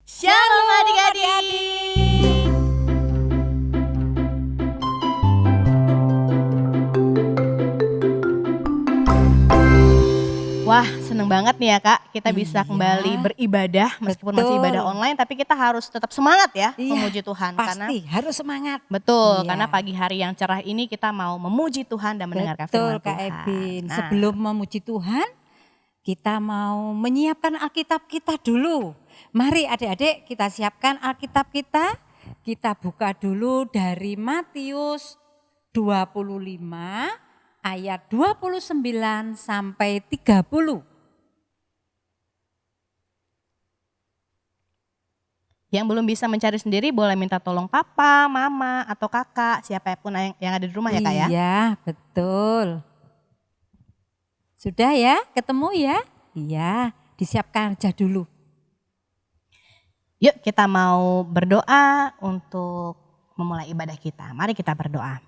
Shalom adik-adik. Wah, seneng banget nih ya Kak, kita bisa kembali beribadah meskipun masih ibadah online, tapi kita harus tetap semangat ya memuji Tuhan. Pasti harus semangat. Betul, karena pagi hari yang cerah ini kita mau memuji Tuhan dan mendengarkan firman Kak Tuhan. Ebin, sebelum memuji Tuhan, kita mau menyiapkan Alkitab kita dulu. Mari adik-adik kita siapkan Alkitab kita buka dulu dari Matius 25 ayat 29 sampai 30. Yang belum bisa mencari sendiri boleh minta tolong papa, mama, atau kakak, siapapun yang ada di rumah ya Kak ya. Iya, betul. Sudah ya, ketemu ya? Iya, disiapkan aja dulu. Yuk kita mau berdoa untuk memulai ibadah kita. Mari kita berdoa.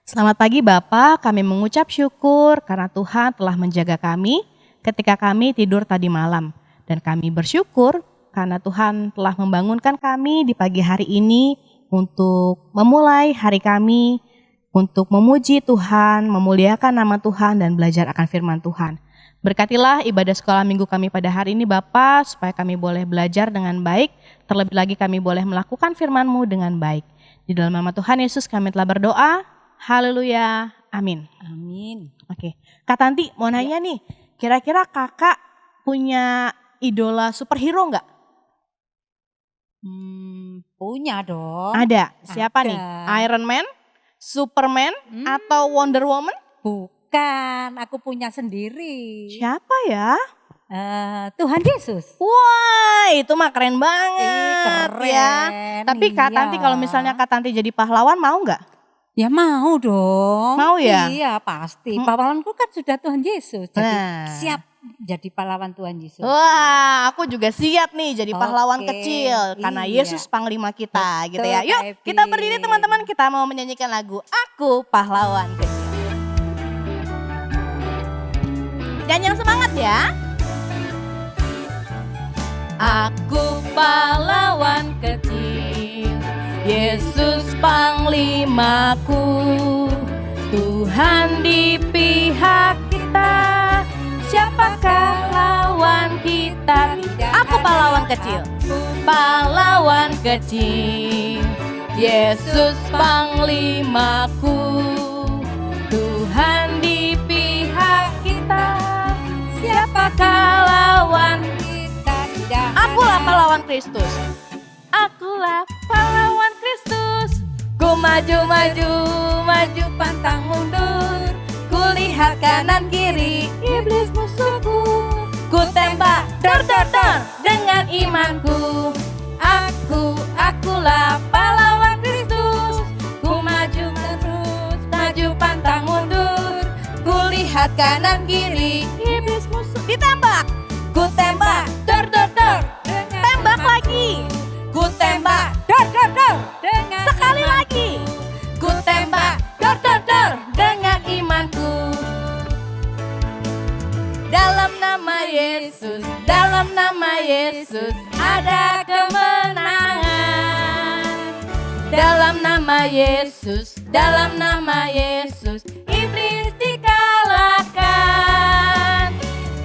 Selamat pagi Bapak, kami mengucap syukur karena Tuhan telah menjaga kami ketika kami tidur tadi malam. Dan kami bersyukur karena Tuhan telah membangunkan kami di pagi hari ini untuk memulai hari kami, untuk memuji Tuhan, memuliakan nama Tuhan dan belajar akan firman Tuhan. Berkatilah ibadah sekolah minggu kami pada hari ini Bapak, supaya kami boleh belajar dengan baik, terlebih lagi kami boleh melakukan firman-Mu dengan baik. Di dalam nama Tuhan Yesus kami telah berdoa. Haleluya, amin. Amin. Oke, Kak Tanti mau nanya nih, kira-kira kakak punya idola superhero nggak? Punya dong. Ada, siapa nih? Iron Man, Superman, atau Wonder Woman? Bukan, aku punya sendiri. Siapa ya? Tuhan Yesus. Wah, itu mah keren banget Keren, ya. Tapi Kak Tanti kalau misalnya Kak Tanti jadi pahlawan mau nggak? Ya mau dong. Mau ya? Iya pasti. Pahlawanku kan sudah Tuhan Yesus. Jadi Nah. siap jadi pahlawan Tuhan Yesus. Wah, aku juga siap nih jadi pahlawan Oke, kecil karena iya. Yesus panglima kita gitu ya. Betul, Yuk, Kak kita Evi. berdiri teman-teman, kita mau menyanyikan lagu Aku Pahlawan Kecil. Dan yang semangat ya. Aku pahlawan kecil, Yesus panglimaku, Tuhan di pihak kita, siapakah lawan kita? Aku pahlawan kecil, pahlawan kecil, Yesus panglimaku, Tuhan di pihak kita, siapakah lawan kita? Akulah pahlawan Kristus, akulah pahlawan Kristus. Ku maju, maju, maju pantang mundur. Ku lihat kanan kiri, iblis musuhku. Ku tembak, dor, dor, dor, dengan imanku. Akulah pahlawan Kristus. Ku maju terus, maju pantang mundur. Ku lihat kanan kiri, iblis musuh. Ditembak, ku tembak, dor, dor, dor, tembak lagi. Ku tembak, dor, dor, dor, dengan sekali lagi. Ku tembak, dor, dor, dor, dengan imanku. Dalam nama Yesus, dalam nama Yesus ada kemenangan. Dalam nama Yesus, dalam nama Yesus iblis dikalahkan.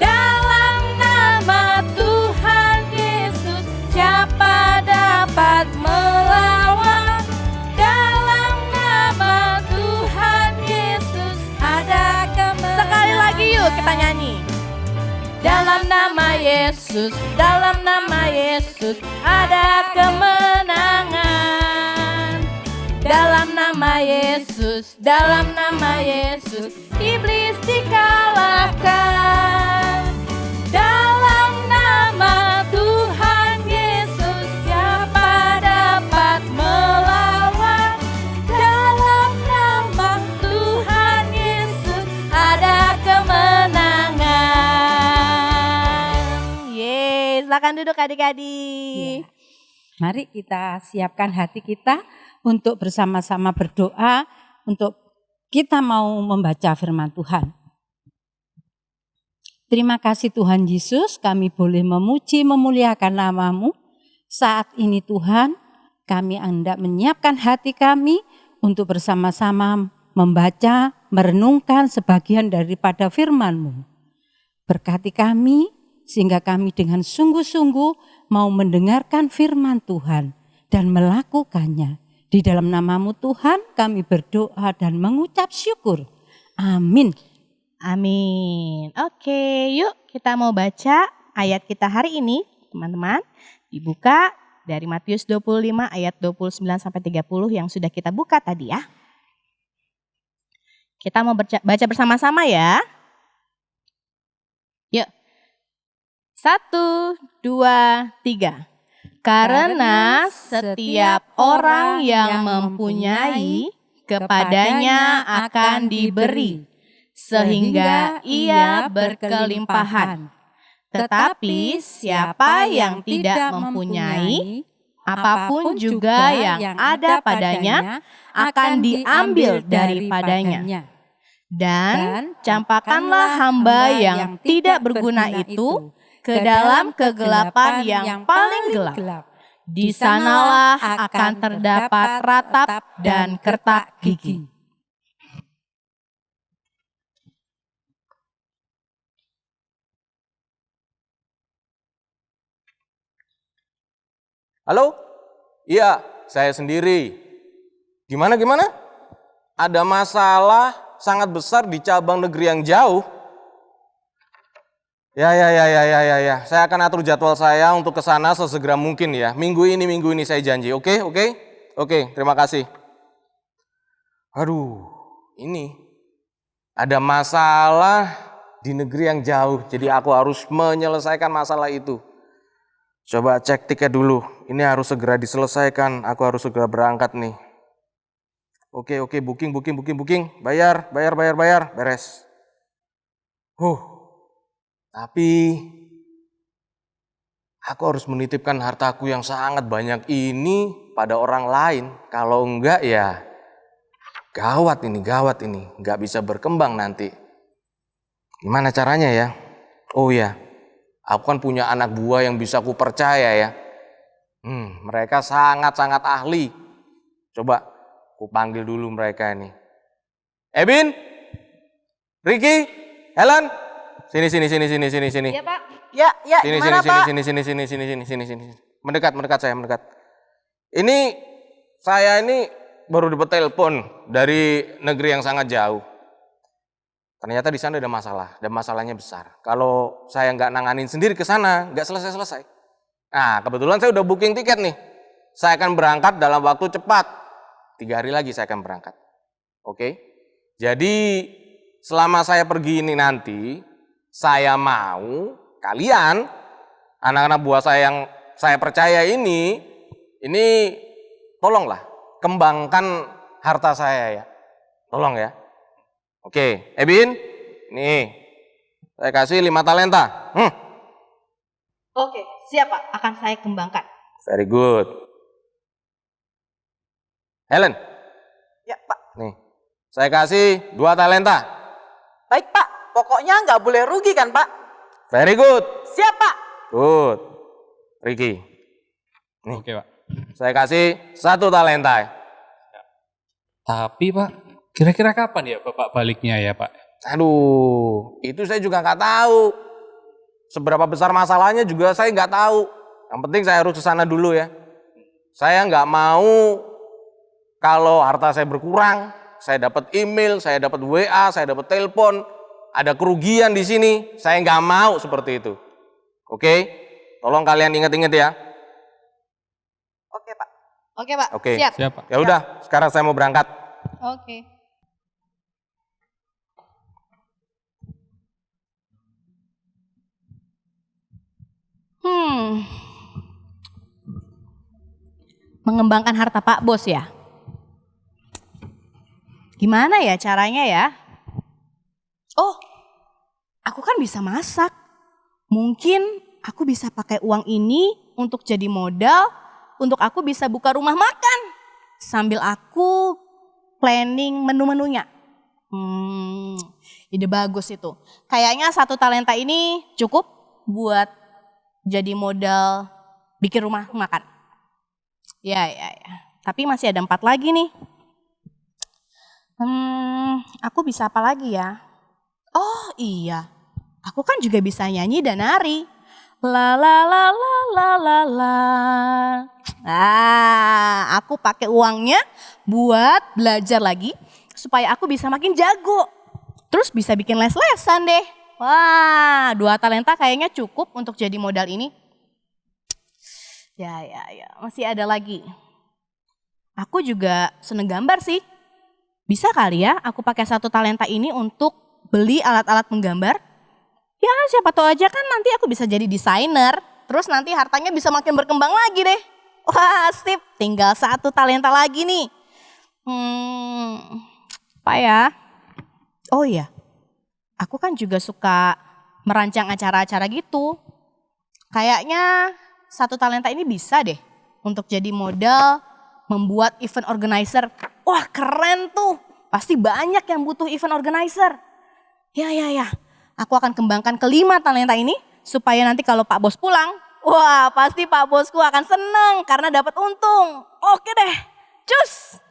Dalam nama Tuhan Yesus siapa dapat melawan? Dalam nama Tuhan Yesus ada kemenangan. Sekali lagi yuk kita nyanyi. Dalam nama Yesus, dalam nama Yesus ada kemenangan. Dalam nama Yesus, dalam nama Yesus iblis dikalahkan. Dalam nama Tuhan Yesus siapa dapat melawan? Dalam nama Tuhan Yesus ada kemenangan. Yeay, silakan duduk adik-adik. Ya. Mari kita siapkan hati kita untuk bersama-sama berdoa, untuk kita mau membaca firman Tuhan. Terima kasih Tuhan Yesus, kami boleh memuji, memuliakan nama-Mu. Saat ini Tuhan, kami hendak menyiapkan hati kami untuk bersama-sama membaca, merenungkan sebagian daripada firman-Mu. Berkati kami, sehingga kami dengan sungguh-sungguh mau mendengarkan firman Tuhan dan melakukannya. Di dalam nama-Mu Tuhan kami berdoa dan mengucap syukur. Amin. Amin. Oke, yuk kita mau baca ayat kita hari ini, teman-teman. Dibuka dari Matius 25 ayat 29 sampai 30 yang sudah kita buka tadi ya. Kita mau baca bersama-sama ya. Yuk. 1, 2, 3. Karena setiap orang yang mempunyai, kepadanya akan diberi, sehingga ia berkelimpahan. Tetapi siapa yang tidak mempunyai, apapun juga yang ada padanya akan diambil daripadanya. Dan campakkanlah hamba yang tidak berguna itu ke dalam kegelapan yang paling gelap. Di sanalah akan terdapat ratap dan kertak gigi. Halo? Iya, saya sendiri. Gimana? Ada masalah sangat besar di cabang negeri yang jauh. Ya. Saya akan atur jadwal saya untuk ke sana sesegera mungkin ya. Minggu ini saya janji. Oke, terima kasih. Aduh, ini ada masalah di negeri yang jauh. Jadi aku harus menyelesaikan masalah itu. Coba cek tiket dulu. Ini harus segera diselesaikan. Aku harus segera berangkat nih. Oke, booking. Bayar. Beres. Tapi aku harus menitipkan hartaku yang sangat banyak ini pada orang lain. Kalau enggak ya gawat ini. Enggak bisa berkembang nanti. Gimana caranya ya? Oh ya, aku kan punya anak buah yang bisa ku percaya ya. Mereka sangat-sangat ahli. Coba ku panggil dulu mereka ini. Ebin, Ricky, Helen, sini. Iya Pak. Ya, gimana Pak? Sini. Mendekat saya. Ini saya baru dapat telepon dari negeri yang sangat jauh. Ternyata di sana ada masalah, dan masalahnya besar. Kalau saya nggak nanganin sendiri ke sana, nggak selesai. Nah, kebetulan saya udah booking tiket nih. Saya akan berangkat dalam waktu cepat. 3 hari lagi saya akan berangkat. Oke? Jadi selama saya pergi ini nanti, saya mau kalian, anak-anak buah saya yang saya percaya ini tolonglah kembangkan harta saya ya. Tolong ya. Oke, Ebin, nih saya kasih 5 talenta. Oke, siap Pak. Akan saya kembangkan. Very good. Helen. Ya Pak. Nih, saya kasih 2 talenta. Baik Pak, pokoknya nggak boleh rugi kan Pak? Very good. Siap Pak. Good. Ricky. Nih, Oke Pak. saya kasih 1 talenta. Tapi Pak, kira-kira kapan ya Bapak baliknya ya Pak? Aduh, itu saya juga nggak tahu. Seberapa besar masalahnya juga saya nggak tahu. Yang penting saya harus ke sana dulu ya. Saya nggak mau kalau harta saya berkurang, saya dapat email, saya dapat WA, saya dapat telepon, ada kerugian di sini. Saya nggak mau seperti itu. Oke? Tolong kalian ingat-ingat ya. Oke Pak. Oke Pak, Oke. siap. Siap Pak. Ya udah, sekarang saya mau berangkat. Oke. Mengembangkan harta Pak Bos ya? Gimana ya caranya ya? Oh, aku kan bisa masak. Mungkin aku bisa pakai uang ini untuk jadi modal, untuk aku bisa buka rumah makan. Sambil aku planning menu-menunya. Ide bagus itu. Kayaknya 1 talenta ini cukup buat jadi modal bikin rumah makan. Ya. Tapi masih ada 4 lagi nih. Aku bisa apa lagi ya? Oh iya, aku kan juga bisa nyanyi dan nari. La la la la la la la. Aku pakai uangnya buat belajar lagi supaya aku bisa makin jago. Terus bisa bikin les-lesan deh. Wah, 2 talenta kayaknya cukup untuk jadi modal ini. Ya, masih ada lagi. Aku juga seneng gambar sih. Bisa kali ya aku pakai 1 talenta ini untuk beli alat-alat menggambar. Ya siapa tahu aja kan nanti aku bisa jadi desainer. Terus nanti hartanya bisa makin berkembang lagi deh. Wah sip, tinggal 1 talenta lagi nih. Apa ya? Oh iya, aku kan juga suka merancang acara-acara gitu. Kayaknya 1 talenta ini bisa deh untuk jadi modal membuat event organizer. Wah keren tuh, pasti banyak yang butuh event organizer. Ya. Aku akan kembangkan ke-5 talenta ini supaya nanti kalau Pak Bos pulang, wah pasti Pak Bosku akan seneng karena dapat untung. Oke deh, cus.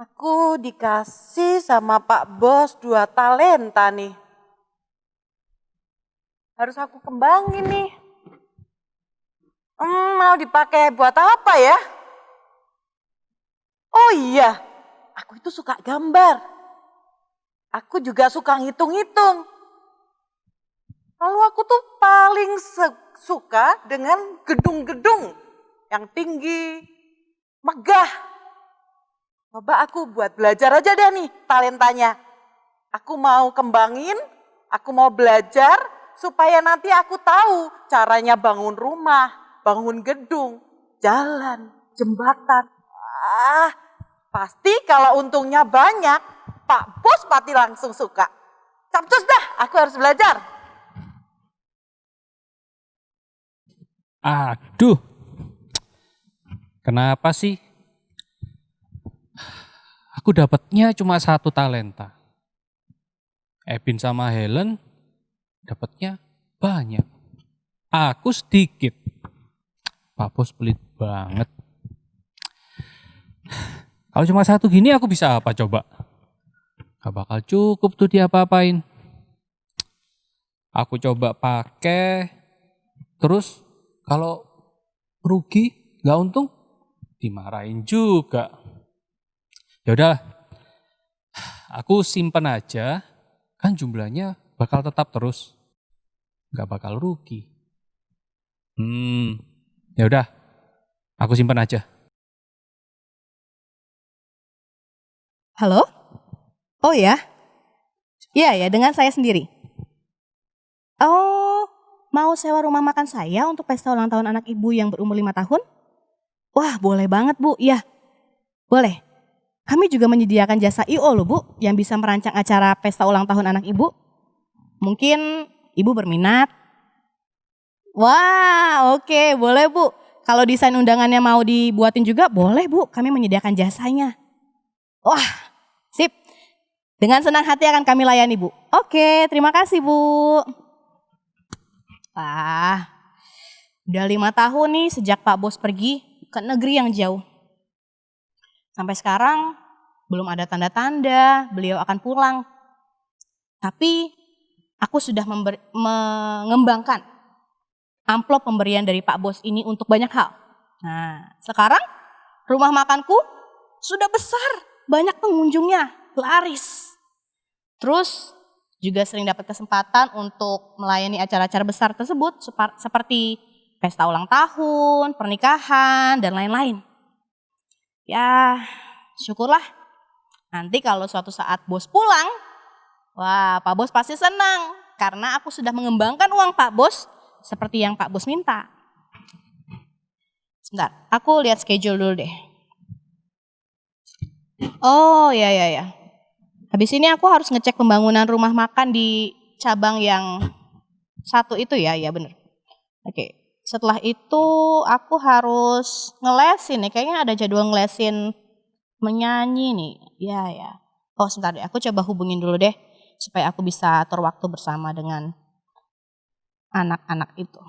Aku dikasih sama Pak Bos 2 talenta nih. Harus aku kembangin nih. Mau dipakai buat apa ya? Oh iya, aku itu suka gambar. Aku juga suka ngitung-ngitung. Lalu aku tuh paling suka dengan gedung-gedung yang tinggi, megah. Coba aku buat belajar aja deh nih talentanya. Aku mau kembangin, aku mau belajar supaya nanti aku tahu caranya bangun rumah, bangun gedung, jalan, jembatan. Pasti kalau untungnya banyak, Pak Bos pasti langsung suka. Capcus dah, aku harus belajar. Aduh, kenapa sih? Aku dapatnya cuma 1 talenta. Ebin sama Helen dapatnya banyak. Aku sedikit. Pak Bos pelit banget. Kalau cuma 1 gini aku bisa apa coba? Gak bakal cukup tuh diapa-apain. Aku coba pakai, terus kalau rugi, gak untung, dimarahin juga. Ya udah, aku simpen aja, kan jumlahnya bakal tetap terus, gak bakal rugi. Ya udah, aku simpen aja. Halo? Oh ya? Iya, dengan saya sendiri. Oh, mau sewa rumah makan saya untuk pesta ulang tahun anak ibu yang berumur 5 tahun? Wah, boleh banget Bu, ya. Boleh. Kami juga menyediakan jasa I.O. loh Bu, yang bisa merancang acara pesta ulang tahun anak ibu. Mungkin ibu berminat? Wah, oke, boleh Bu. Kalau desain undangannya mau dibuatin juga, boleh Bu, kami menyediakan jasanya. Wah, sip. Dengan senang hati akan kami layani Bu. Oke, terima kasih Bu. Udah 5 tahun nih sejak Pak Bos pergi ke negeri yang jauh. Sampai sekarang belum ada tanda-tanda beliau akan pulang. Tapi aku sudah mengembangkan amplop pemberian dari Pak Bos ini untuk banyak hal. Nah, sekarang rumah makanku sudah besar, banyak pengunjungnya, laris. Terus juga sering dapat kesempatan untuk melayani acara-acara besar tersebut seperti pesta ulang tahun, pernikahan, dan lain-lain. Ya, syukurlah. Nanti kalau suatu saat Bos pulang, wah Pak Bos pasti senang karena aku sudah mengembangkan uang Pak Bos seperti yang Pak Bos minta. Sebentar, aku lihat schedule dulu deh. Oh ya. Habis ini aku harus ngecek pembangunan rumah makan di cabang yang 1 itu ya bener. Oke. Setelah itu aku harus ngelesin nih. Kayaknya ada jadwal ngelesin menyanyi nih. Ya ya. Oh sebentar deh, aku coba hubungin dulu deh. Supaya aku bisa atur waktu bersama dengan anak-anak itu.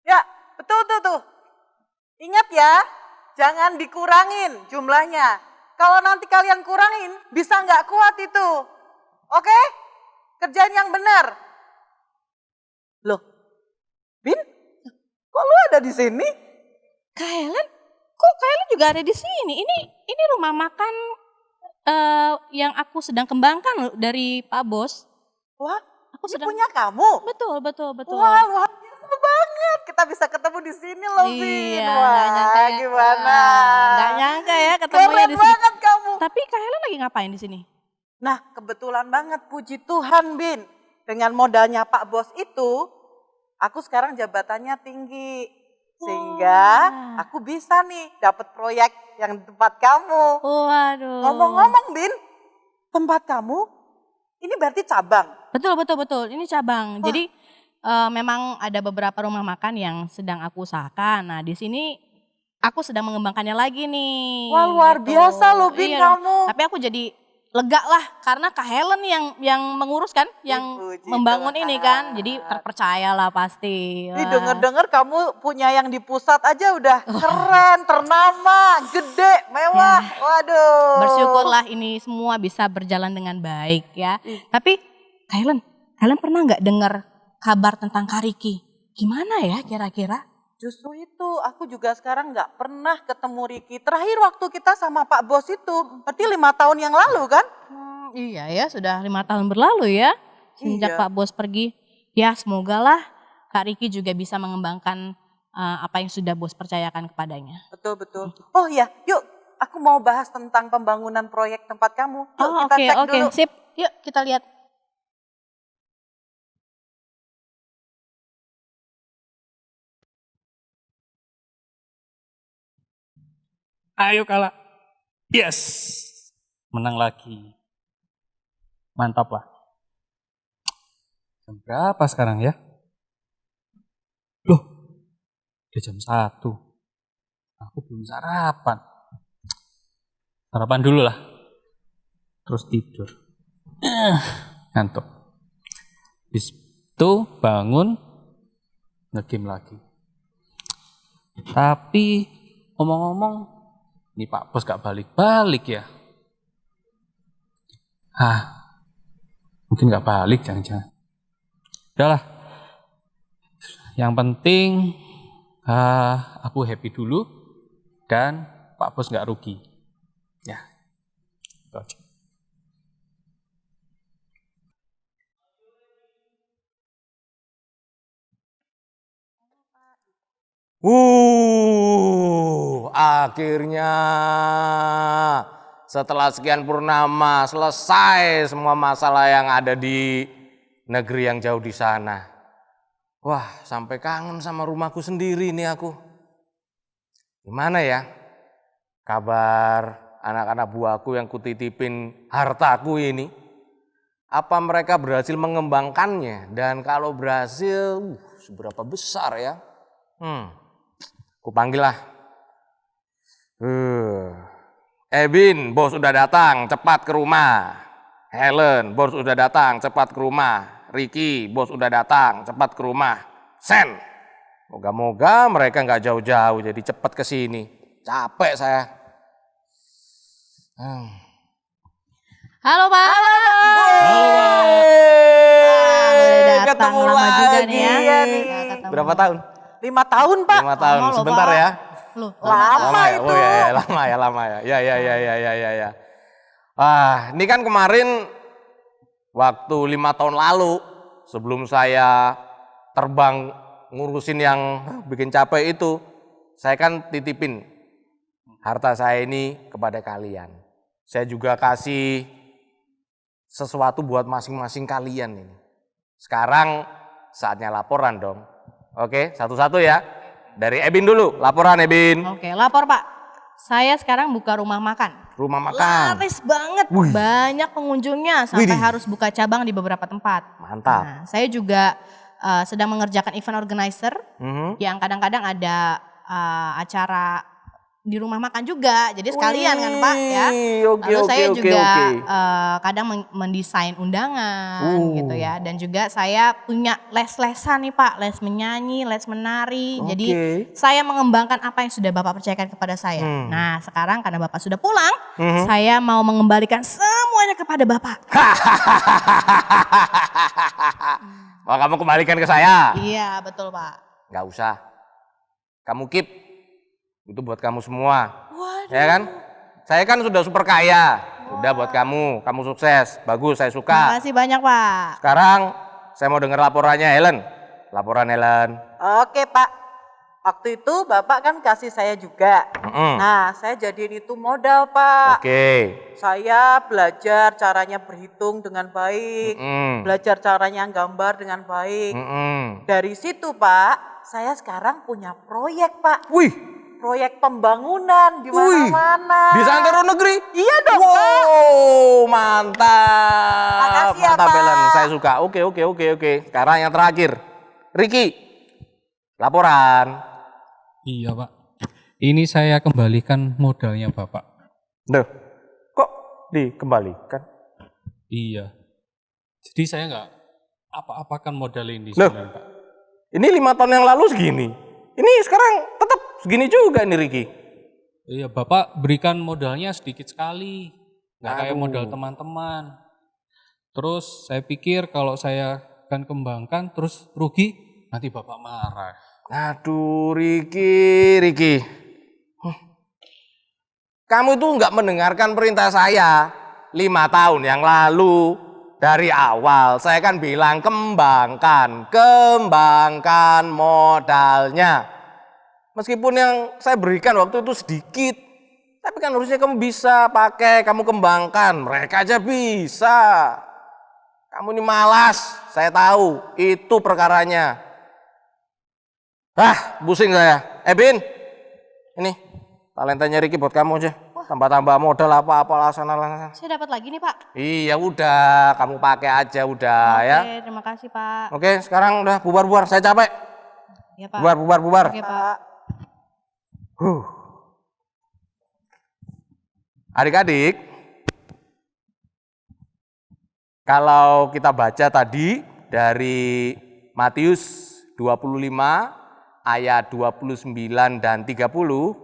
Ya, betul tuh. Ingat ya, jangan dikurangin jumlahnya. Kalau nanti kalian kurangin, bisa nggak kuat itu. Oke? Kerjain yang benar. Loh, Bin, kok lu ada di sini? Kak Helen? Kok Kak Helen juga ada di sini? Ini rumah makan yang aku sedang kembangkan loh dari Pak Bos. Wah, Aku ini sedang punya kamu? betul. Wah, luar biasa banget. Kita bisa ketemu di sini loh, Bin. Iya, Wah, nggak nyangka ya. gimana? Nggak nyangka ya ketemunya Keren di sini. banget kamu. Tapi Kak Helen lagi ngapain di sini? Nah, kebetulan banget, puji Tuhan, Bin. Dengan modalnya Pak Bos itu, aku sekarang jabatannya tinggi. Sehingga Wah. aku bisa nih dapat proyek yang di tempat kamu. Waduh. Ngomong-ngomong, Bin, tempat kamu ini berarti cabang. Betul. Ini cabang. Wah. Jadi memang ada beberapa rumah makan yang sedang aku usahakan. Nah, di sini aku sedang mengembangkannya lagi nih. Wah, luar gitu. biasa loh, Bin, Iya dong. kamu. Tapi aku jadi lega lah karena Kak Helen yang mengurus kan, yang Puji membangun Tuhan. ini kan. Jadi terpercaya lah pasti. Ini Wah. denger-denger kamu punya yang di pusat aja udah keren, ternama, gede, mewah. Waduh. Bersyukurlah ini semua bisa berjalan dengan baik ya. Tapi Kak Helen pernah nggak dengar kabar tentang Kak Riki? Gimana ya kira-kira? Justru itu, aku juga sekarang nggak pernah ketemu Riki. Terakhir waktu kita sama Pak Bos itu, berarti 5 tahun yang lalu kan? Iya ya, sudah 5 tahun berlalu ya sejak Iya. Pak Bos pergi. Ya semoga lah Kak Riki juga bisa mengembangkan apa yang sudah Bos percayakan kepadanya. Betul. Oh iya, yuk aku mau bahas tentang pembangunan proyek tempat kamu. Yuk Oh kita cek oke, dulu. sip. Yuk kita lihat. Ayo kalah. Yes. Menang lagi. Mantap lah. Jam berapa sekarang ya? Loh, udah jam 1. Aku belum sarapan. Sarapan dulu lah. Terus tidur. Ngantuk. Habis itu bangun, nge-game lagi. Tapi ngomong-ngomong, ini Pak Bos gak balik-balik ya? Mungkin gak balik, jangan-jangan. Udahlah. Yang penting aku happy dulu dan Pak Bos gak rugi. Ya, itu aja. Akhirnya setelah sekian purnama selesai semua masalah yang ada di negeri yang jauh di sana. Wah, sampai kangen sama rumahku sendiri nih aku. Gimana ya kabar anak-anak buahku yang kutitipin hartaku ini? Apa mereka berhasil mengembangkannya? Dan kalau berhasil, seberapa besar ya? Ku panggil lah. Bin, bos udah datang, cepat ke rumah. Helen, bos udah datang, cepat ke rumah. Ricky, bos udah datang, cepat ke rumah. Sen, moga-moga mereka nggak jauh-jauh, jadi cepat ke sini. Capek saya. Halo Pak. Halo, Udah datang lama juga nih ya. Iya nih. Nggak ketemu. Berapa tahun? 5 tahun, Pak. 5 tahun, Lama loh, sebentar Pak. ya. Loh, Lama ya? itu. Oh ya, lama ya. Ya. Ini kan kemarin waktu 5 tahun lalu sebelum saya terbang ngurusin yang bikin capek itu, saya kan titipin harta saya ini kepada kalian. Saya juga kasih sesuatu buat masing-masing kalian ini. Sekarang saatnya laporan dong. Oke, satu-satu ya. Dari Ebin dulu, laporan Ebin. Oke, lapor Pak. Saya sekarang buka rumah makan Rumah makan. Laris banget, Wih. banyak pengunjungnya sampai Widih. harus buka cabang di beberapa tempat. Mantap. Nah, saya juga sedang mengerjakan event organizer Mhm. yang kadang-kadang ada acara di rumah makan juga. Jadi sekalian kan Pak ya. Wih, oke, Lalu oke, saya oke, juga oke. kadang mendesain undangan gitu ya. Uh. Dan juga saya punya les-lesan nih Pak, les menyanyi, les menari. Jadi Oke. saya mengembangkan apa yang sudah Bapak percayakan kepada saya. Nah sekarang karena Bapak sudah pulang, saya mau mengembalikan semuanya kepada Bapak. Mau kamu kembalikan ke saya? Iya betul Pak. Nggak usah. Kamu keep. Itu buat kamu semua. Waduh. Ya kan? Saya kan sudah super kaya. Udah buat kamu. Kamu sukses. Bagus, saya Terima suka. kasih banyak Pak. Sekarang saya mau dengar laporannya Helen. Laporan Helen. Oke Pak, waktu itu Bapak kan kasih saya juga. Mm-mm. Nah, saya jadiin itu modal Pak. Oke. Saya belajar caranya berhitung dengan baik, Mm-mm. belajar caranya gambar dengan baik. Mm-mm. Dari situ Pak, saya sekarang punya proyek Pak. Wih, Proyek pembangunan di Wih, mana-mana. di santero negeri. Iya dong Pak. Wow, mantap. Makasih ya, Mantap Pak. Helen, saya suka. Oke. Sekarang yang terakhir. Ricky, laporan. Iya Pak. Ini saya kembalikan modalnya Bapak. Duh, kok dikembalikan? Iya. Jadi saya nggak apa-apakan modal ini Loh. sebenarnya Pak. Ini 5 tahun yang lalu segini. Ini sekarang tetap segini juga nih Ricky. Iya Bapak berikan modalnya sedikit sekali. Nggak kayak Aduh. modal teman-teman. Terus saya pikir kalau saya akan kembangkan terus rugi, nanti Bapak marah. Aduh, Ricky. Kamu itu nggak mendengarkan perintah saya 5 tahun yang lalu. Dari awal saya kan bilang kembangkan modalnya. Meskipun yang saya berikan waktu itu sedikit, tapi kan harusnya kamu bisa pakai, kamu kembangkan. Mereka aja bisa. Kamu ini malas, saya tahu. Itu perkaranya. Pusing saya. Bin, ini talentanya Ricky buat kamu aja. Tambah-tambah modal apa-apa sana. Saya dapat lagi nih Pak. Iya udah, kamu pakai aja udah Oke, ya. terima kasih Pak. Oke, sekarang udah bubar-bubar, saya capek. Ya Pak. Bubar. Oke Pak. Adik-adik, kalau kita baca tadi dari Matius 25 ayat 29 dan 30,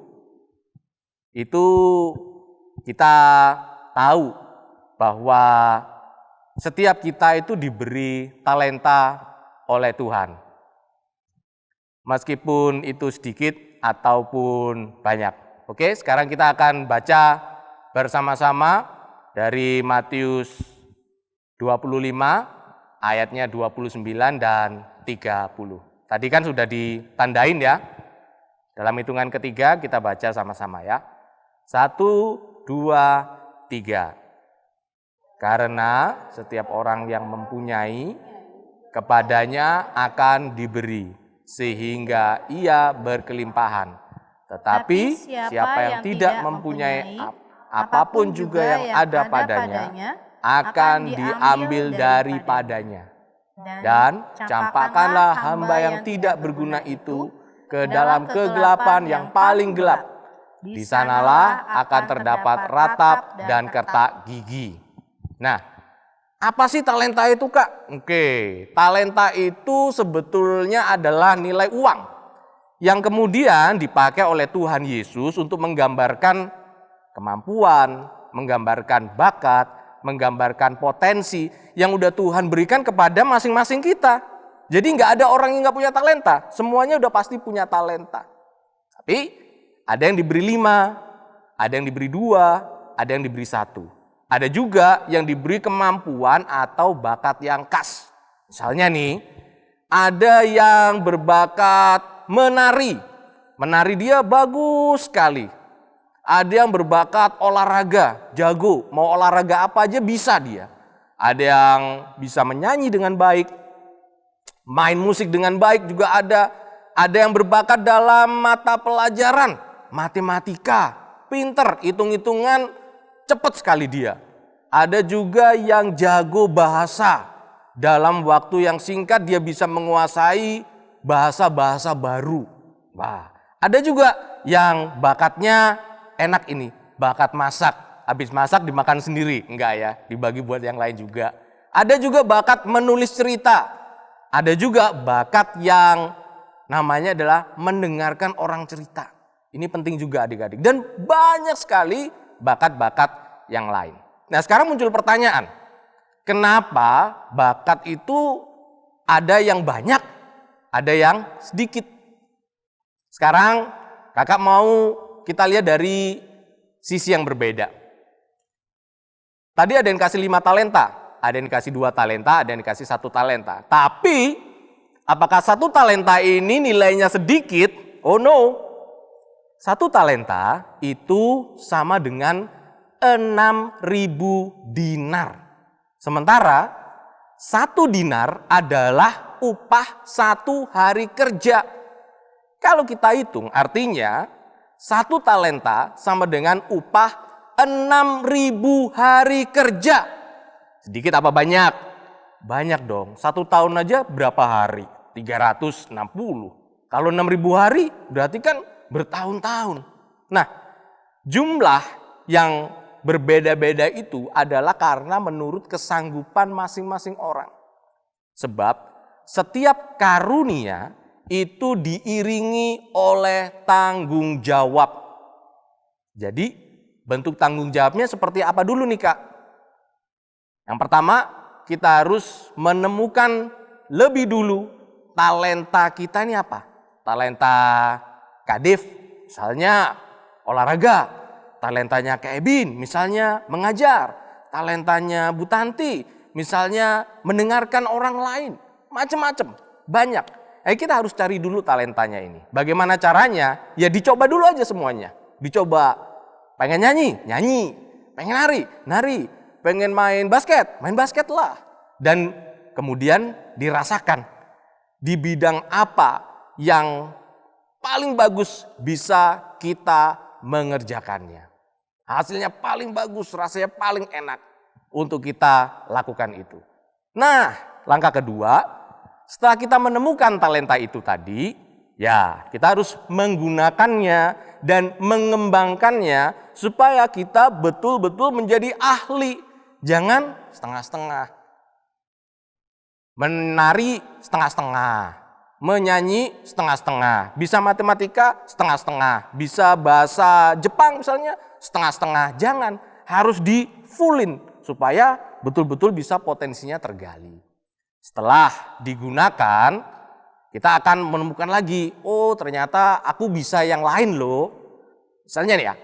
itu kita tahu bahwa setiap kita itu diberi talenta oleh Tuhan. Meskipun itu sedikit ataupun banyak. Oke, sekarang kita akan baca bersama-sama dari Matius 25 ayatnya 29 dan 30. Tadi kan sudah ditandain ya. Dalam hitungan ketiga kita baca sama-sama ya. 1, 2, 3. Karena setiap orang yang mempunyai, kepadanya akan diberi, sehingga ia berkelimpahan. Tetapi siapa yang tidak mempunyai apapun juga yang ada padanya, akan diambil daripadanya. Dan campakkanlah hamba yang tidak berguna itu ke dalam kegelapan yang paling gelap. Di sanalah akan terdapat ratap dan kertak gigi. Nah, apa sih talenta itu Kak? Oke, talenta itu sebetulnya adalah nilai uang yang kemudian dipakai oleh Tuhan Yesus untuk menggambarkan kemampuan, menggambarkan bakat, menggambarkan potensi yang udah Tuhan berikan kepada masing-masing kita. Jadi nggak ada orang yang nggak punya talenta, semuanya udah pasti punya talenta. Tapi ada yang diberi 5, ada yang diberi 2, ada yang diberi 1. Ada juga yang diberi kemampuan atau bakat yang khas. Misalnya nih, ada yang berbakat menari. Menari dia bagus sekali. Ada yang berbakat olahraga, jago. Mau olahraga apa aja bisa dia. Ada yang bisa menyanyi dengan baik, main musik dengan baik juga ada. Ada yang berbakat dalam mata pelajaran, matematika, pinter, hitung-hitungan, cepat sekali dia. Ada juga yang jago bahasa. Dalam waktu yang singkat dia bisa menguasai bahasa-bahasa baru. Wah, ada juga yang bakatnya enak ini, bakat masak. Habis masak dimakan sendiri, enggak ya, dibagi buat yang lain juga. Ada juga bakat menulis cerita. Ada juga bakat yang namanya adalah mendengarkan orang cerita. Ini penting juga adik-adik. Dan banyak sekali bakat-bakat yang lain. Nah, sekarang muncul pertanyaan. Kenapa bakat itu ada yang banyak, ada yang sedikit? Sekarang kakak mau kita lihat dari sisi yang berbeda. Tadi ada yang kasih 5 talenta, ada yang dikasih 2 talenta, ada yang dikasih 1 talenta. Tapi apakah 1 talenta ini nilainya sedikit? Oh no. 1 talenta itu sama dengan 6.000 dinar. Sementara 1 dinar adalah upah 1 hari kerja. Kalau kita hitung artinya 1 talenta sama dengan upah 6.000 hari kerja. Sedikit apa banyak? Banyak dong. 1 tahun aja berapa hari? 360. Kalau 6.000 hari berarti kan bertahun-tahun. Nah, jumlah yang berbeda-beda itu adalah karena menurut kesanggupan masing-masing orang. Sebab setiap karunia itu diiringi oleh tanggung jawab. Jadi bentuk tanggung jawabnya seperti apa dulu nih Kak? Yang pertama kita harus menemukan lebih dulu talenta kita ini apa? Talenta Kadif misalnya olahraga. Talentanya Kak Ebin, misalnya mengajar. Talentanya Bu Tanti, misalnya mendengarkan orang lain. Macam-macam, banyak. Kita harus cari dulu talentanya ini. Bagaimana caranya? Ya dicoba dulu aja semuanya. Dicoba. Pengen nyanyi, nyanyi. Pengen nari, nari. Pengen main basket lah. Dan kemudian dirasakan. Di bidang apa yang paling bagus bisa kita mengerjakannya. Hasilnya paling bagus, rasanya paling enak untuk kita lakukan itu. Nah, langkah kedua, setelah kita menemukan talenta itu tadi, ya kita harus menggunakannya dan mengembangkannya supaya kita betul-betul menjadi ahli. Jangan setengah-setengah. Menari setengah-setengah. Menyanyi setengah-setengah, bisa matematika setengah-setengah, bisa bahasa Jepang misalnya setengah-setengah. Jangan, harus di fullin supaya betul-betul bisa potensinya tergali. Setelah digunakan, kita akan menemukan lagi, oh ternyata aku bisa yang lain loh. Misalnya nih ya,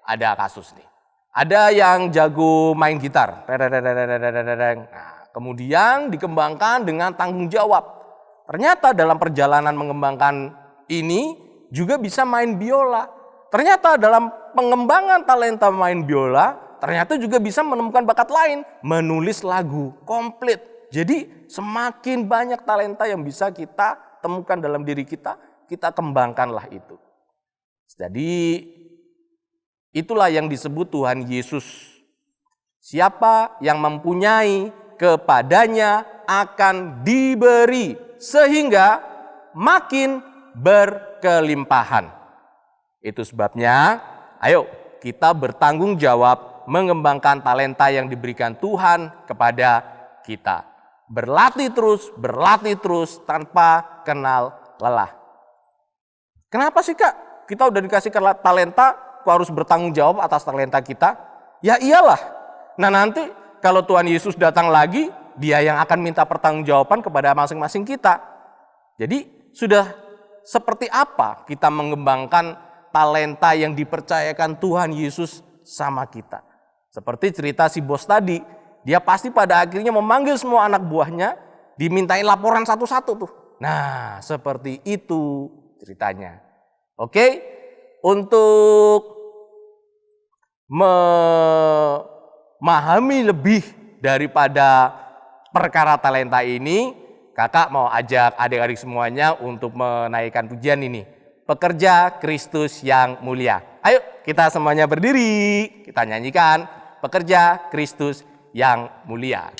ada kasus nih. Ada yang jago main gitar. Nah, kemudian dikembangkan dengan tanggung jawab. Ternyata dalam perjalanan mengembangkan ini juga bisa main biola. Ternyata dalam pengembangan talenta main biola, ternyata juga bisa menemukan bakat lain, menulis lagu komplit. Jadi semakin banyak talenta yang bisa kita temukan dalam diri kita kembangkanlah itu. Jadi itulah yang disebut Tuhan Yesus. Siapa yang mempunyai kepadanya akan diberi sehingga makin berkelimpahan. Itu sebabnya, ayo kita bertanggung jawab mengembangkan talenta yang diberikan Tuhan kepada kita. Berlatih terus tanpa kenal lelah. Kenapa sih Kak? Kita udah dikasih talenta, kok harus bertanggung jawab atas talenta kita? Ya iyalah. Nah nanti kalau Tuhan Yesus datang lagi, Dia yang akan minta pertanggungjawaban kepada masing-masing kita. Jadi sudah seperti apa kita mengembangkan talenta yang dipercayakan Tuhan Yesus sama kita. Seperti cerita si bos tadi, dia pasti pada akhirnya memanggil semua anak buahnya, dimintain laporan satu-satu tuh. Nah, seperti itu ceritanya. Oke, untuk memahami lebih daripada perkara talenta ini, kakak mau ajak adik-adik semuanya untuk menaikkan pujian ini. Pekerja Kristus yang mulia. Ayo kita semuanya berdiri, kita nyanyikan pekerja Kristus yang mulia.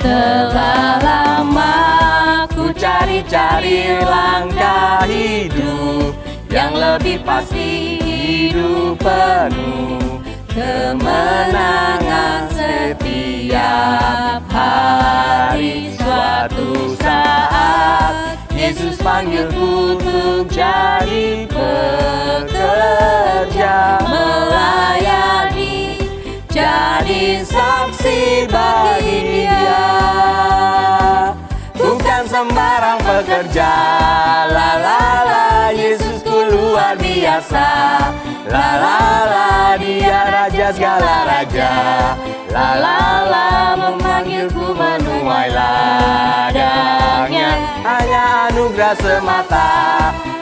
Telah lama ku cari-cari langkah hidup yang lebih pasti, hidup penuh kemenangan setiap hari. Suatu saat Yesus panggilku untuk jadi pekerja, melayani, jadi saksi bagi Dia. Bukan sembarang pekerja, la la la, Yesusku luar biasa. La la la, Dia raja segala raja. La la la, memanggilku menuai ladangnya. Hanya anugerah semata.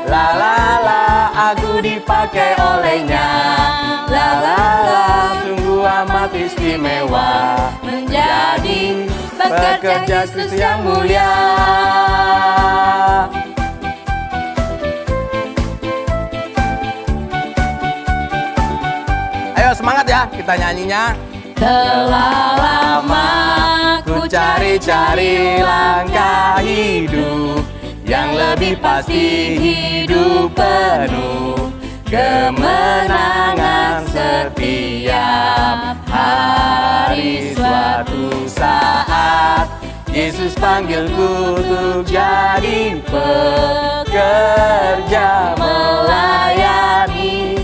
La la la, aku dipakai olehnya. La la la, sungguh amat istimewa menjadi pekerja Kristus yang mulia. Ayo semangat ya, kita nyanyinya. Telah lama ku cari-cari langkah hidup yang lebih pasti, hidup penuh kemenangan setiap hari. Suatu saat Yesus panggilku untuk jadi pekerja, melayani,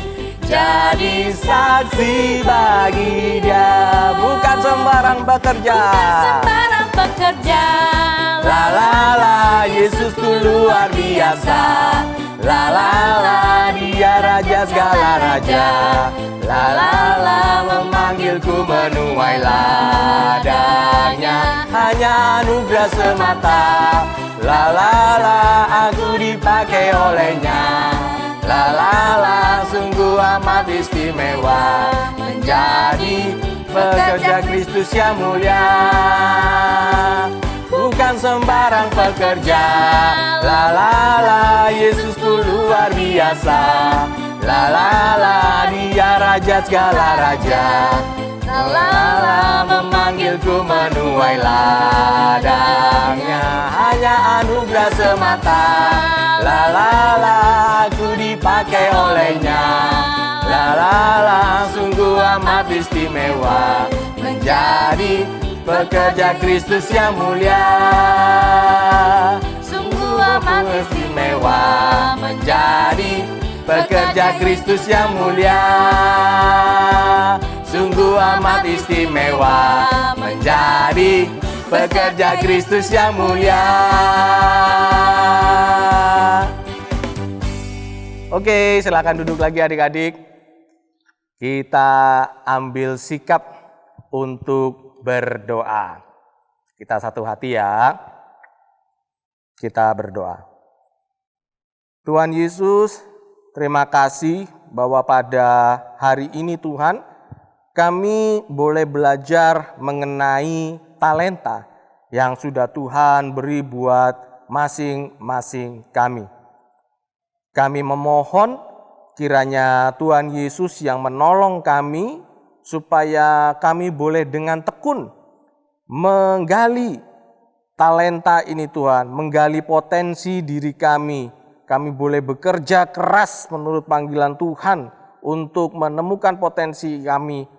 jadi saksi bagi Dia. Bukan sembarang pekerja, Sembarang pekerja, la la la, Yesusku luar biasa. La la la, Dia raja segala raja. La la la, memanggilku menuai ladangnya. Hanya anugerah semata. La la la, aku dipakai olehnya. La la la, sungguh amat istimewa menjadi pekerja Kristus yang mulia. Bukan sembarang pekerja, la la la, Yesusku luar biasa. La la la, Dia raja segala raja. La la la, memanggilku menuai ladangnya. Hanya anugerah semata. La la la, aku dipakai olehnya. La la la, sungguh amat istimewa menjadi pekerja Kristus yang mulia. Sungguh amat istimewa menjadi pekerja Kristus yang mulia. Sungguh amat istimewa menjadi pekerja Kristus yang mulia. Oke, silakan duduk lagi adik-adik. Kita ambil sikap untuk berdoa. Kita satu hati ya. Kita berdoa. Tuhan Yesus, terima kasih bahwa pada hari ini Tuhan, kami boleh belajar mengenai talenta yang sudah Tuhan beri buat masing-masing kami. Kami memohon kiranya Tuhan Yesus yang menolong kami supaya kami boleh dengan tekun menggali talenta ini Tuhan, menggali potensi diri kami. Kami boleh bekerja keras menurut panggilan Tuhan untuk menemukan potensi kami,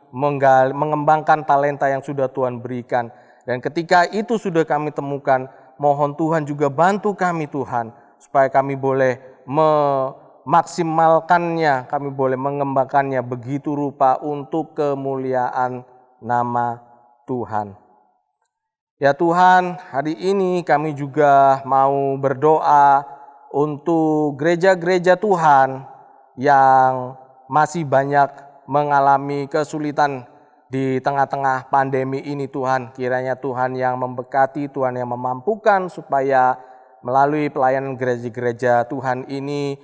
mengembangkan talenta yang sudah Tuhan berikan. Dan ketika itu sudah kami temukan, mohon Tuhan juga bantu kami Tuhan, supaya kami boleh memaksimalkannya, kami boleh mengembangkannya begitu rupa untuk kemuliaan nama Tuhan. Ya Tuhan, hari ini kami juga mau berdoa untuk gereja-gereja Tuhan yang masih banyak mengalami kesulitan di tengah-tengah pandemi ini Tuhan. Kiranya Tuhan yang memberkati, Tuhan yang memampukan supaya melalui pelayanan gereja-gereja Tuhan ini,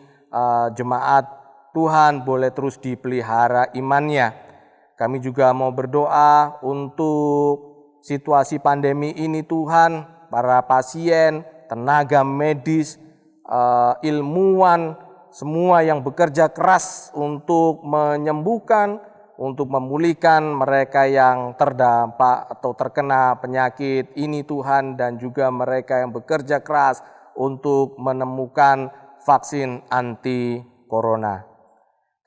jemaat Tuhan boleh terus dipelihara imannya. Kami juga mau berdoa untuk situasi pandemi ini Tuhan, para pasien, tenaga medis, ilmuwan, semua yang bekerja keras untuk menyembuhkan, untuk memulihkan mereka yang terdampak atau terkena penyakit ini Tuhan, dan juga mereka yang bekerja keras untuk menemukan vaksin anti corona.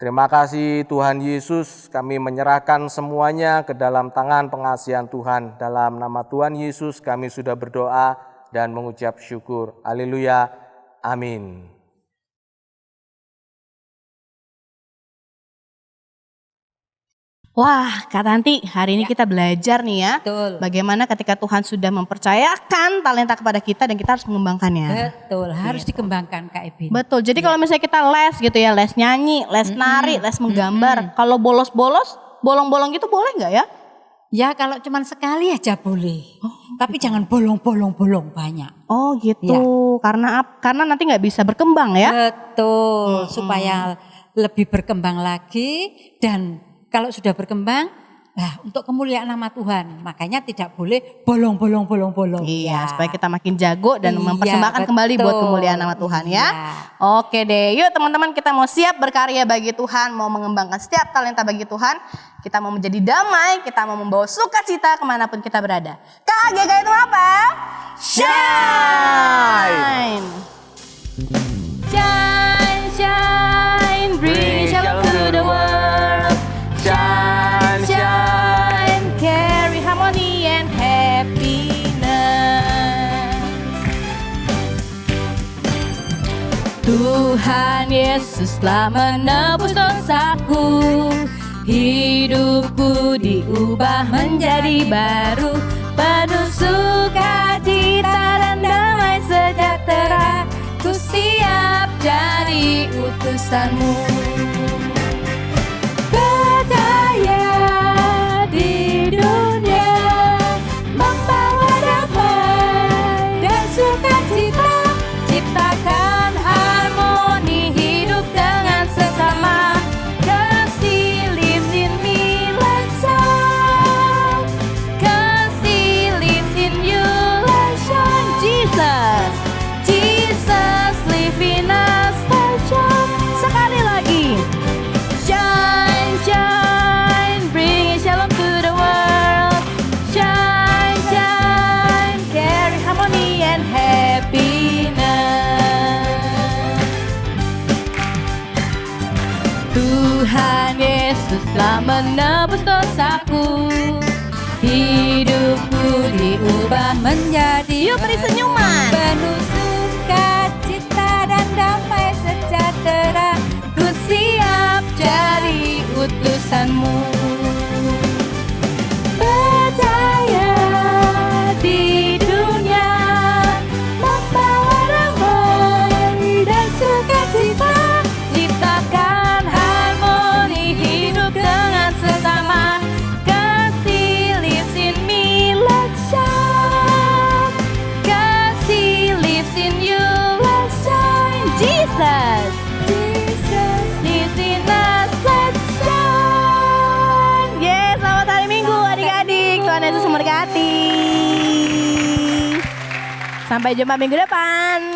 Terima kasih Tuhan Yesus, kami menyerahkan semuanya ke dalam tangan pengasihan Tuhan. Dalam nama Tuhan Yesus kami sudah berdoa dan mengucap syukur. Haleluya. Amin. Wah, Kak Tanti, hari ini kita belajar nih ya. Betul. Bagaimana ketika Tuhan sudah mempercayakan talenta kepada kita dan kita harus mengembangkannya. Betul, harus dikembangkan Kak Ebin. Betul, jadi kalau misalnya kita les gitu ya, les nyanyi, les nari, les menggambar. Kalau bolos-bolos, bolong-bolong gitu boleh nggak ya? Ya kalau cuman sekali aja boleh. Tapi jangan bolong-bolong banyak. Oh gitu, karena nanti nggak bisa berkembang ya? Betul, supaya lebih berkembang lagi, dan kalau sudah berkembang, untuk kemuliaan nama Tuhan. Makanya tidak boleh bolong-bolong. Iya, Ya. supaya kita makin jago dan Iya, mempersembahkan kembali buat betul. kemuliaan nama Tuhan ya. Iya. Oke deh, yuk teman-teman, kita mau siap berkarya bagi Tuhan, mau mengembangkan setiap talenta bagi Tuhan. Kita mau menjadi damai, kita mau membawa sukacita kemanapun kita berada. KGK itu apa? Shine! Shine, shine, bring shalom to the world. Shine, shine, carry harmony and happiness. Tuhan Yesus telah menebus dosaku, hidupku diubah menjadi baru, penuh sukacita dan damai sejahtera. Ku siap jadi utusanmu. Berdaya di dunia, membawa damai dan sukacita, ciptakan harmoni hidup dengan sesama. Kasih lives in me, let's shine. Kasih lives in you, let's shine. Jesus, Jesus live in us, let's shine. Sekali lagi. Shine, shine, bring shalom to the world. Shine, shine, carry harmony and happiness. Tuhan Yesus telah menebus dosaku, hidupku diubah menjadi, yuk beri senyuman, penuh sukacita dan damai sejahtera. Ku siap jadi utusanmu. Percaya di dunia, membawa damai dan sukacita, ciptakan harmoni hidup dengan sesama. Kasih lives in me, let's shine. Kasih lives in you, let's shine. Jesus, Jesus lives in us, let's shine. Yes, selamat hari Minggu adik-adik. Tuhan Yesus memberkati. Sampai jumpa minggu depan.